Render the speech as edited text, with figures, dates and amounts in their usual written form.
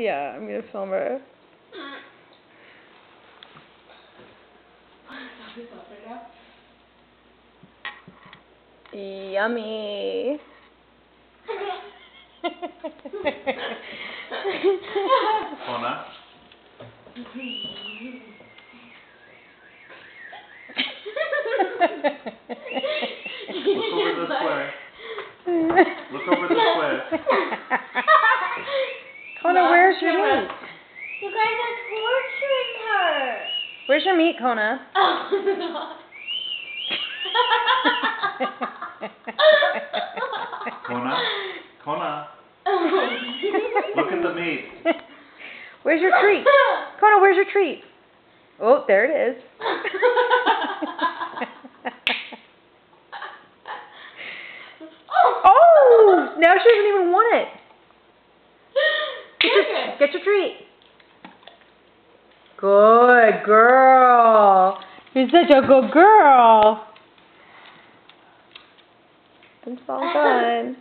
Yeah, I'm gonna film her. Yummy. Kona? Look over this way. Look over this way. Kona, where's your meat? You guys are torturing her. Where's your meat, Kona? Oh, no. Kona? Kona? Look at the meat. Where's your treat? Kona, where's your treat? Oh, there it is. Oh! Now she doesn't even want it. Get your treat. Good girl. You're such a good girl. It's all done.